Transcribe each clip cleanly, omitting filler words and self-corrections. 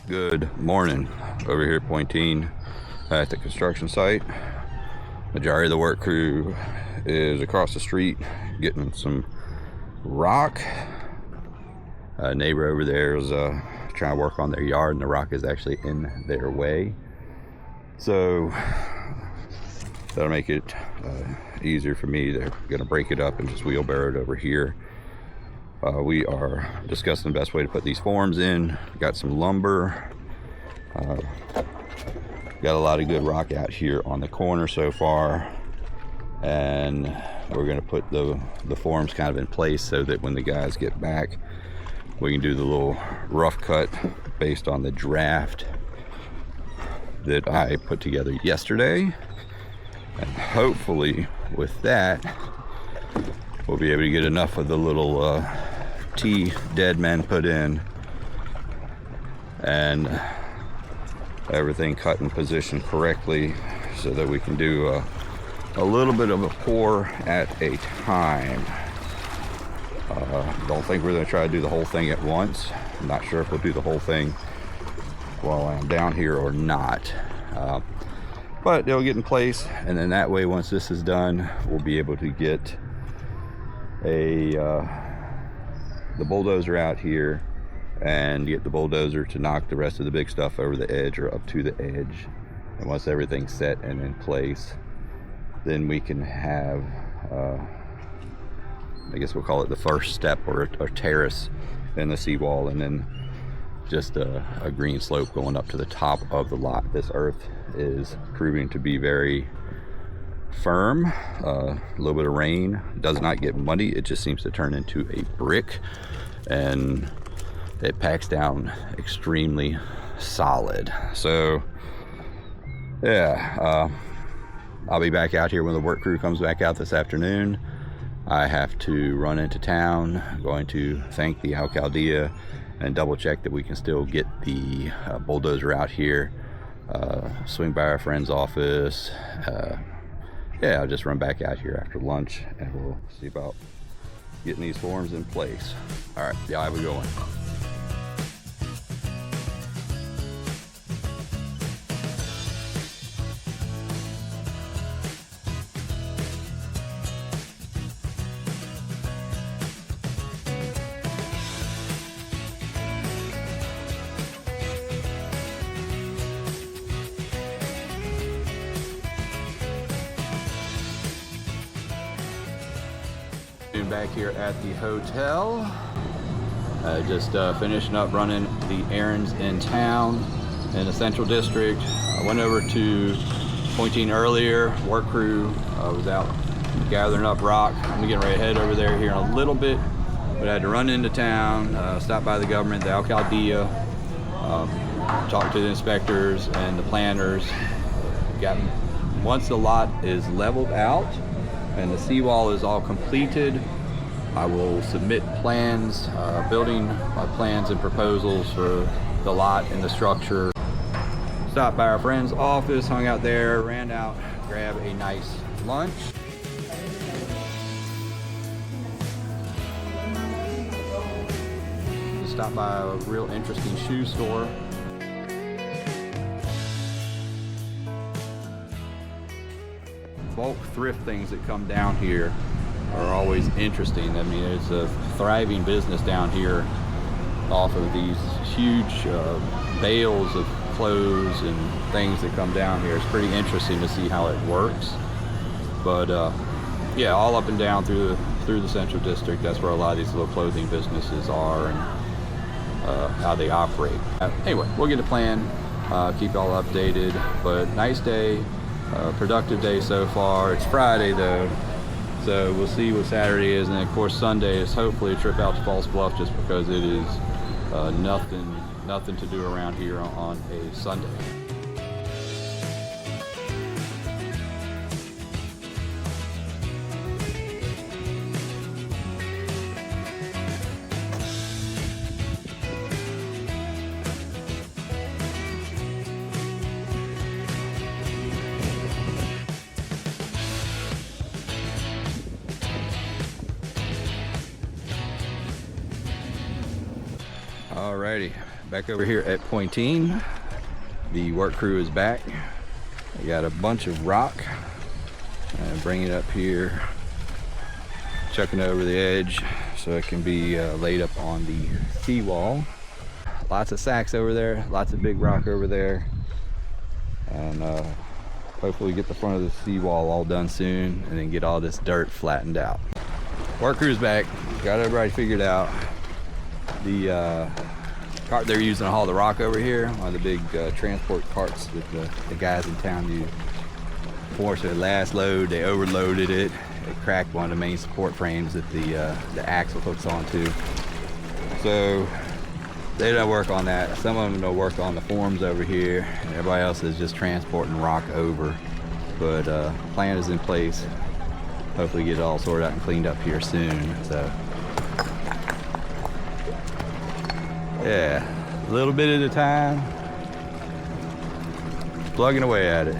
Good morning. Over here pointing at the construction site. Majority of the work crew is across the street getting some rock. A neighbor over there is trying to work on their yard, and the rock is actually in their way. So that'll make it easier for me. They're gonna break it up and just wheelbarrow it over here. We are discussing the best way to put these forms in. Got some lumber. Got a lot of good rock out here on the corner so far, and we're going to put the forms kind of in place so that when the guys get back, we can do the little rough cut based on the draft that I put together yesterday. And hopefully with that, we'll be able to get enough of the little T dead men put in and everything cut in position correctly so that we can do a little bit of a pour at a time. Don't think we're going to try to do the whole thing at once. I'm not sure if we'll do the whole thing while I'm down here or not, but it'll get in place, and then that way once this is done, we'll be able to get the bulldozer out here and get the bulldozer to knock the rest of the big stuff over the edge or up to the edge. And once everything's set and in place, then we can have I guess we'll call it the first step, or a terrace in the seawall, and then just a green slope going up to the top of the lot. This earth is proving to be very firm. A little bit of rain does not get muddy, it just seems to turn into a brick, and it packs down extremely solid. So yeah, I'll be back out here when the work crew comes back out this afternoon. I have to run into town. I'm going to thank the Alcaldía and double check that we can still get the bulldozer out here. Swing by our friend's office. Yeah, I'll just run back out here after lunch and we'll see about getting these forms in place. All right, yeah, have a good one. Back here at the hotel, just finishing up running the errands in town in the Central District. I went over to Pointine earlier. Work crew was out gathering up rock. I'm getting ready to head over there here in a little bit, but I had to run into town, stop by the government, the Alcaldía, talk to the inspectors and the planners. Once the lot is leveled out and the seawall is all completed, I will submit plans, building plans and proposals for the lot and the structure. Stopped by our friend's office, hung out there, ran out, grabbed a nice lunch. Stopped by a real interesting shoe store. Bulk thrift things that come down here are always interesting. I mean, it's a thriving business down here off of these huge bales of clothes and things that come down here. It's pretty interesting to see how it works. But yeah, all up and down through the Central District, that's where a lot of these little clothing businesses are and how they operate. Anyway, we'll get a plan, keep y'all updated, but nice day. Productive day so far. It's Friday though, so we'll see what Saturday is, and then of course Sunday is hopefully a trip out to False Bluff, just because it is nothing to do around here on a Sunday. Alrighty, Back over here at Pointine, the work crew is back. They got a bunch of rock and bring it up here, chucking it over the edge so it can be laid up on the seawall. Lots of sacks over there, lots of big rock over there, and hopefully get the front of the seawall all done soon and then get all this dirt flattened out. Work crew's back, got everybody figured out. The cart they're using to haul the rock over here, one of the big transport carts that the guys in town use. For the last load, they overloaded it. It cracked one of the main support frames that the axle hooks onto. So they don't work on that. Some of them don't work on the forms over here, and everybody else is just transporting rock over. But plan is in place. Hopefully get it all sorted out and cleaned up here soon. So yeah, a little bit at a time, plugging away at it.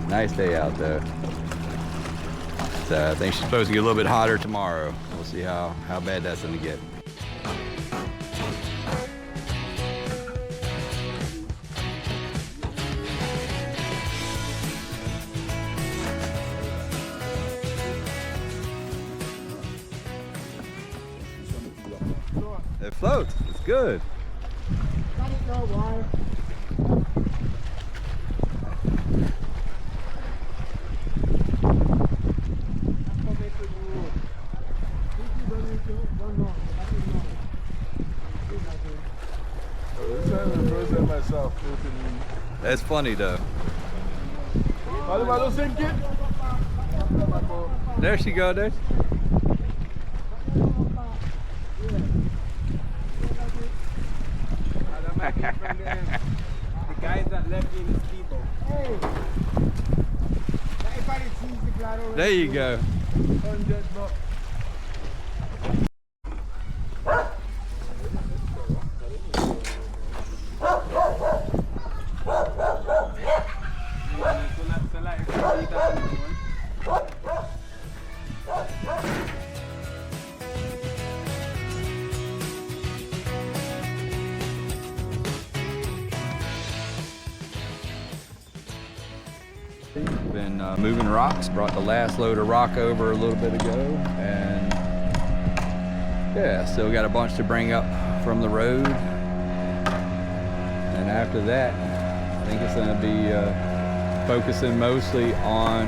Nice day out though. So I think she's supposed to get a little bit hotter tomorrow. We'll see how bad that's gonna get. It floats, it's good. That's funny though. There she goes, there. The guys that left in the speedboat. There you go. $100. Been moving rocks, brought the last load of rock over a little bit ago, and yeah, still got a bunch to bring up from the road. And after that, I think it's going to be focusing mostly on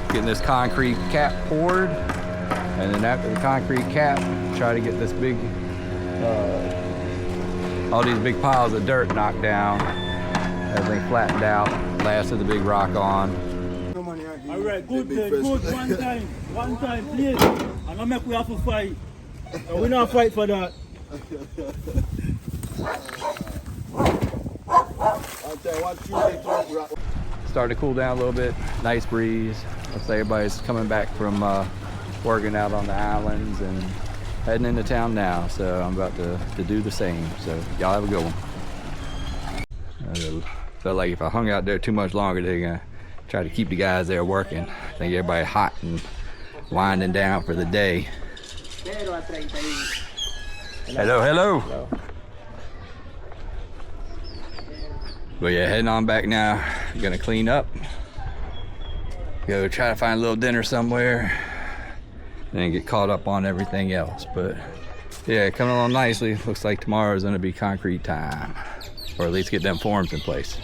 getting this concrete cap poured, and then after the concrete cap, try to get this big, all these big piles of dirt knocked down, everything flattened out, last of the big rock on. All right, good, good, one time, please. I don't make we have to fight. We don't fight for that. Starting to cool down a little bit, nice breeze. Looks like everybody's coming back from working out on the islands and heading into town now. So I'm about to do the same. So y'all have a good one. Felt like if I hung out there too much longer, they're gonna try to keep the guys there working. I think everybody hot and winding down for the day. Hello, hello. But yeah, heading on back now. Gonna clean up. Go try to find a little dinner somewhere. Then get caught up on everything else. But yeah, coming along nicely. Looks like tomorrow is gonna be concrete time. Or at least get them forms in place.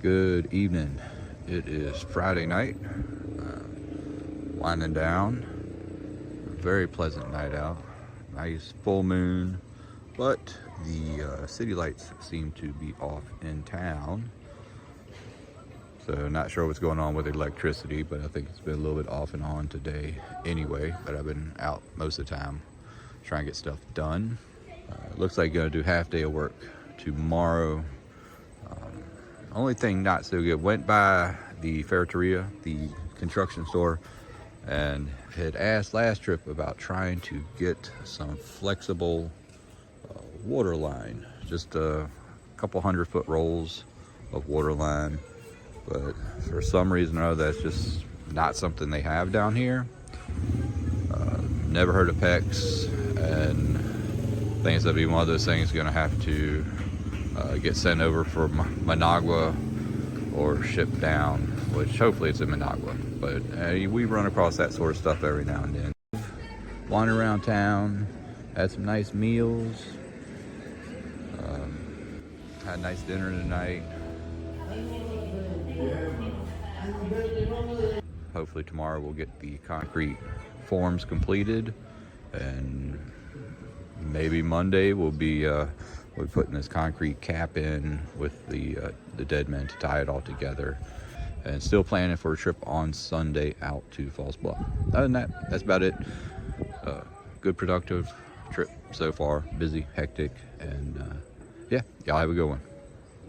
Good evening. It is Friday night. Winding down. Very pleasant night out. Nice full moon. But the city lights seem to be off in town. So not sure what's going on with electricity, but I think it's been a little bit off and on today anyway. But I've been out most of the time trying to get stuff done. Looks like gonna do half day of work tomorrow. Only thing not so good, went by the Ferreteria, the construction store, and had asked last trip about trying to get some flexible water line, just a couple 100-foot rolls of water line, but for some reason or other that's just not something they have down here. Never heard of PEX, and I think it's gonna be one of those things gonna have to get sent over for Managua or shipped down, which hopefully it's in Managua. But we run across that sort of stuff every now and then. Wander around town, had some nice meals, had a nice dinner tonight. Hopefully tomorrow we'll get the concrete forms completed, and maybe Monday we'll be putting this concrete cap in with the dead men to tie it all together, and still planning for a trip on Sunday out to Falls Bluff. Other than that, that's about it. Good productive trip so far. Busy, hectic, and yeah, y'all have a good one.